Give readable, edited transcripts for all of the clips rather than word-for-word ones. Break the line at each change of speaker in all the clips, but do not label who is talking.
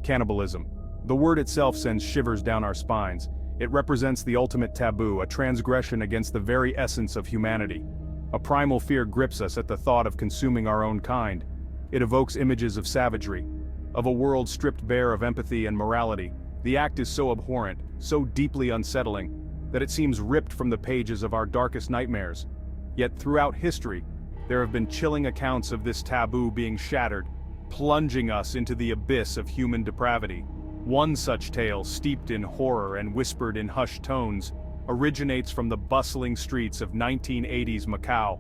Cannibalism. The word itself sends shivers down our spines. It represents the ultimate taboo, a transgression against the very essence of humanity. A primal fear grips us at the thought of consuming our own kind. It evokes images of savagery, of a world stripped bare of empathy and morality. The act is so abhorrent, so deeply unsettling, that it seems ripped from the pages of our darkest nightmares. Yet throughout history, there have been chilling accounts of this taboo being shattered, plunging us into the abyss of human depravity. One such tale, steeped in horror and whispered in hushed tones, originates from the bustling streets of 1980s Macau.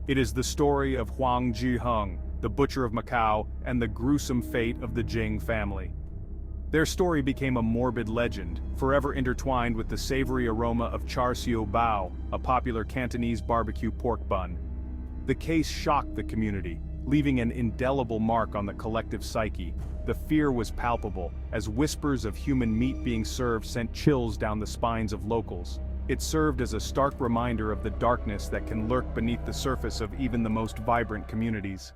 It is the story of Huang Zhiheng, the butcher of Macau, and the gruesome fate of the Jing family. Their story became a morbid legend, forever intertwined with the savory aroma of char siu bao, a popular Cantonese barbecue pork bun. The case shocked the community, leaving an indelible mark on the collective psyche. The fear was palpable, as whispers of human meat being served sent chills down the spines of locals. It served as a stark reminder of the darkness that can lurk beneath the surface of even the most vibrant communities.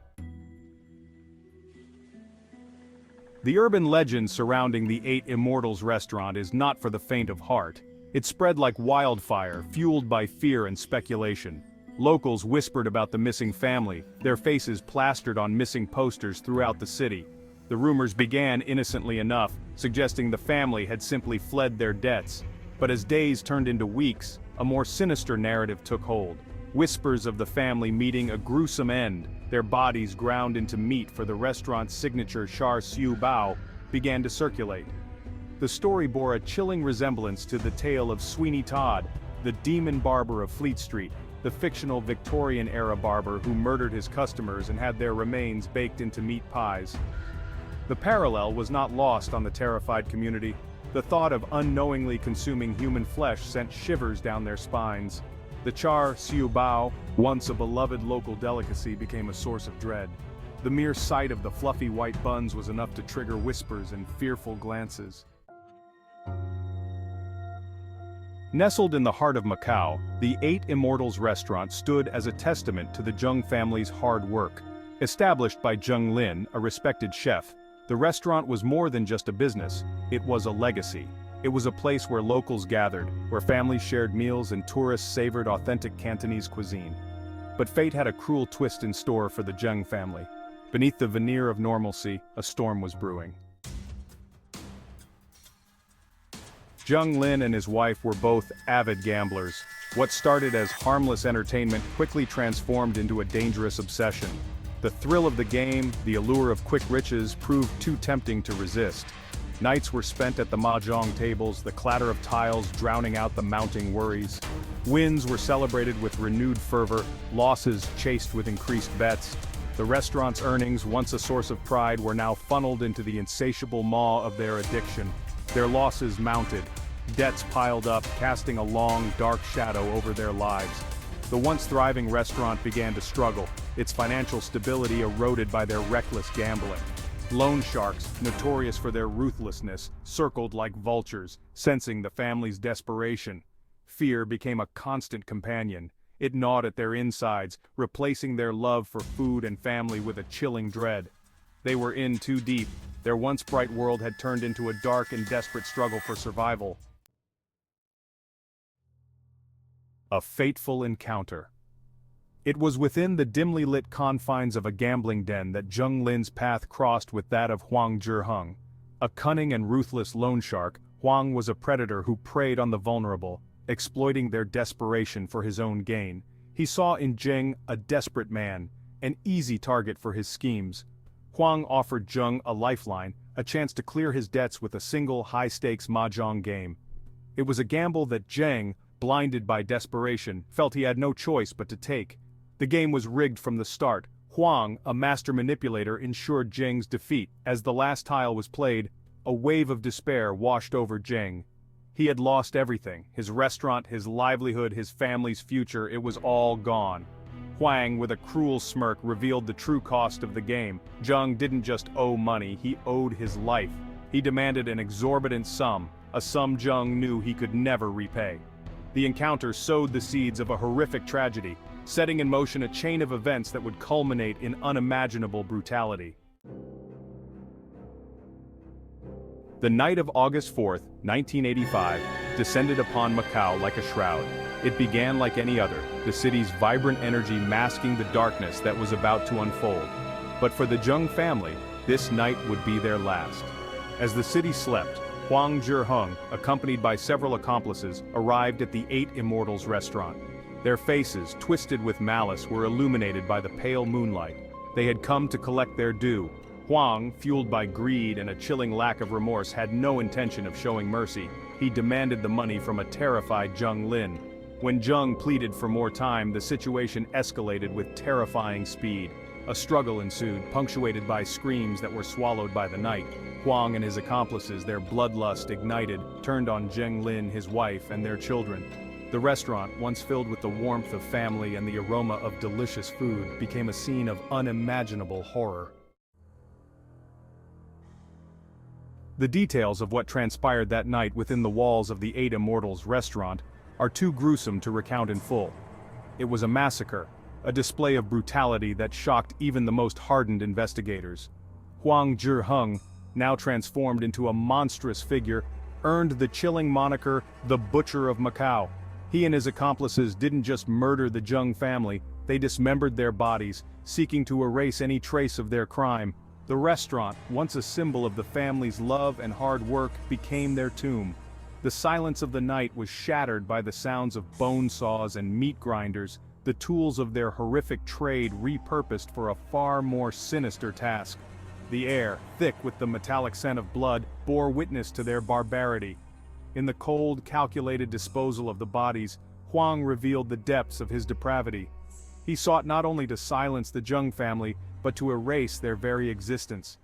The urban legend surrounding the Eight Immortals restaurant is not for the faint of heart. It spread like wildfire, fueled by fear and speculation. Locals whispered about the missing family, their faces plastered on missing posters throughout the city. The rumors began innocently enough, suggesting the family had simply fled their debts. But as days turned into weeks, a more sinister narrative took hold. Whispers of the family meeting a gruesome end, their bodies ground into meat for the restaurant's signature char siu bao, began to circulate. The story bore a chilling resemblance to the tale of Sweeney Todd, the demon barber of Fleet Street, the fictional Victorian-era barber who murdered his customers and had their remains baked into meat pies. The parallel was not lost on the terrified community. The thought of unknowingly consuming human flesh sent shivers down their spines. The char siu bao, once a beloved local delicacy, became a source of dread. The mere sight of the fluffy white buns was enough to trigger whispers and fearful glances. Nestled in the heart of Macau, the Eight Immortals restaurant stood as a testament to the Zheng family's hard work. Established by Zheng Lin, a respected chef, the restaurant was more than just a business, it was a legacy. It was a place where locals gathered, where families shared meals and tourists savored authentic Cantonese cuisine. But fate had a cruel twist in store for the Zheng family. Beneath the veneer of normalcy, a storm was brewing. Zheng Lin and his wife were both avid gamblers. What started as harmless entertainment quickly transformed into a dangerous obsession. The thrill of the game, the allure of quick riches, proved too tempting to resist. Nights were spent at the mahjong tables, the clatter of tiles drowning out the mounting worries. Wins were celebrated with renewed fervor, losses chased with increased bets. The restaurant's earnings, once a source of pride, were now funneled into the insatiable maw of their addiction. Their losses mounted. Debts piled up, casting a long, dark shadow over their lives. The once thriving restaurant began to struggle, its financial stability eroded by their reckless gambling. Loan sharks, notorious for their ruthlessness, circled like vultures, sensing the family's desperation. Fear became a constant companion. It gnawed at their insides, replacing their love for food and family with a chilling dread. They were in too deep. Their once bright world had turned into a dark and desperate struggle for survival. A fateful encounter. It was within the dimly lit confines of a gambling den that Zheng Lin's path crossed with that of Huang Zhiheng. A cunning and ruthless loan shark, Huang was a predator who preyed on the vulnerable, exploiting their desperation for his own gain. He saw in Zheng a desperate man, an easy target for his schemes. Huang offered Zheng a lifeline, a chance to clear his debts with a single high-stakes mahjong game. It was a gamble that Zheng, blinded by desperation, felt he had no choice but to take. The game was rigged from the start. Huang, a master manipulator, ensured Zheng's defeat. As the last tile was played, a wave of despair washed over Zheng. He had lost everything, his restaurant, his livelihood, his family's future, it was all gone. Huang, with a cruel smirk, revealed the true cost of the game. Zheng didn't just owe money, he owed his life. He demanded an exorbitant sum, a sum Zheng knew he could never repay. The encounter sowed the seeds of a horrific tragedy, setting in motion a chain of events that would culminate in unimaginable brutality. The night of August 4, 1985, descended upon Macau like a shroud. It began like any other, the city's vibrant energy masking the darkness that was about to unfold. But for the Zheng family, this night would be their last. As the city slept, Huang Zhiheng, accompanied by several accomplices, arrived at the Eight Immortals restaurant. Their faces, twisted with malice, were illuminated by the pale moonlight. They had come to collect their due. Huang, fueled by greed and a chilling lack of remorse, had no intention of showing mercy. He demanded the money from a terrified Zheng Lin. When Zheng pleaded for more time, the situation escalated with terrifying speed. A struggle ensued, punctuated by screams that were swallowed by the night. Huang and his accomplices, their bloodlust ignited, turned on Zheng Lin, his wife, and their children. The restaurant, once filled with the warmth of family and the aroma of delicious food, became a scene of unimaginable horror. The details of what transpired that night within the walls of the Eight Immortals restaurant are too gruesome to recount in full. It was a massacre, a display of brutality that shocked even the most hardened investigators. Huang Zhiheng, now transformed into a monstrous figure, earned the chilling moniker, the Butcher of Macau. He and his accomplices didn't just murder the Zheng family, they dismembered their bodies, seeking to erase any trace of their crime. The restaurant, once a symbol of the family's love and hard work, became their tomb. The silence of the night was shattered by the sounds of bone saws and meat grinders, the tools of their horrific trade repurposed for a far more sinister task. The air, thick with the metallic scent of blood, bore witness to their barbarity. In the cold, calculated disposal of the bodies, Huang revealed the depths of his depravity. He sought not only to silence the Zheng family, but to erase their very existence.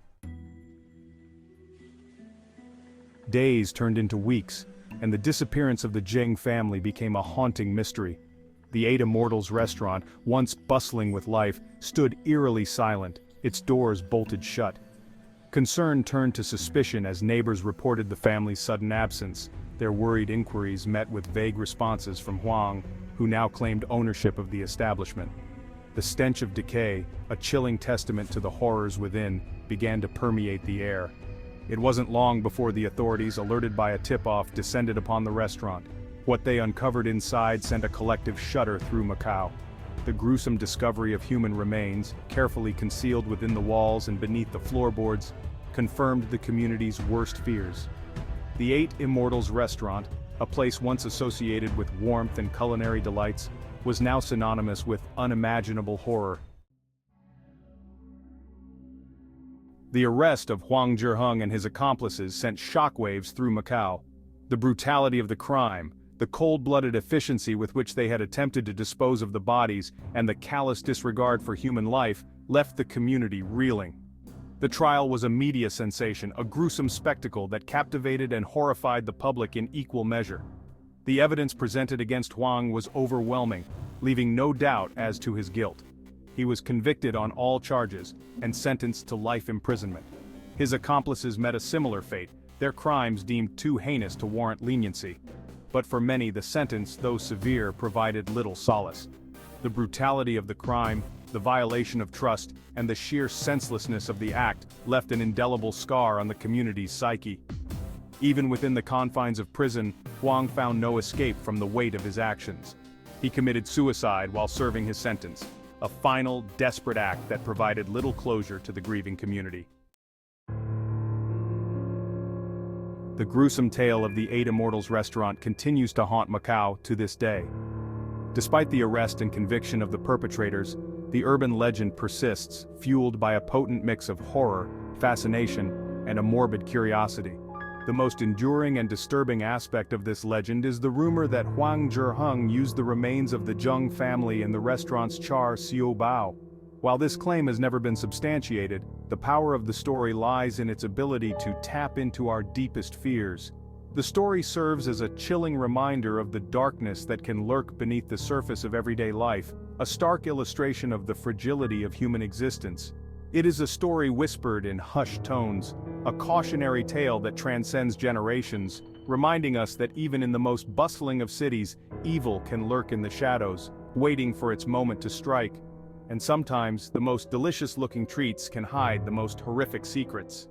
Days turned into weeks, and the disappearance of the Zheng family became a haunting mystery. The Eight Immortals restaurant, once bustling with life, stood eerily silent, its doors bolted shut. Concern turned to suspicion as neighbors reported the family's sudden absence. Their worried inquiries met with vague responses from Huang, who now claimed ownership of the establishment. The stench of decay, a chilling testament to the horrors within, began to permeate the air. It wasn't long before the authorities, alerted by a tip-off, descended upon the restaurant. What they uncovered inside sent a collective shudder through Macau. The gruesome discovery of human remains, carefully concealed within the walls and beneath the floorboards, confirmed the community's worst fears. The Eight Immortals restaurant, a place once associated with warmth and culinary delights, was now synonymous with unimaginable horror. The arrest of Huang Zhiheng and his accomplices sent shockwaves through Macau. The brutality of the crime, the cold-blooded efficiency with which they had attempted to dispose of the bodies, and the callous disregard for human life left the community reeling. The trial was a media sensation, a gruesome spectacle that captivated and horrified the public in equal measure. The evidence presented against Huang was overwhelming, leaving no doubt as to his guilt. He was convicted on all charges and sentenced to life imprisonment. His accomplices met a similar fate, their crimes deemed too heinous to warrant leniency. But for many, the sentence, though severe, provided little solace. The brutality of the crime, the violation of trust, and the sheer senselessness of the act left an indelible scar on the community's psyche. Even within the confines of prison, Huang found no escape from the weight of his actions. He committed suicide while serving his sentence, a final, desperate act that provided little closure to the grieving community. The gruesome tale of the Eight Immortals restaurant continues to haunt Macau to this day. Despite the arrest and conviction of the perpetrators, the urban legend persists, fueled by a potent mix of horror, fascination, and a morbid curiosity. The most enduring and disturbing aspect of this legend is the rumor that Huang Zhiheng used the remains of the Zheng family in the restaurant's Char Bao. While this claim has never been substantiated, the power of the story lies in its ability to tap into our deepest fears. The story serves as a chilling reminder of the darkness that can lurk beneath the surface of everyday life, a stark illustration of the fragility of human existence. It is a story whispered in hushed tones, a cautionary tale that transcends generations, reminding us that even in the most bustling of cities, evil can lurk in the shadows, waiting for its moment to strike. And sometimes, the most delicious-looking treats can hide the most horrific secrets.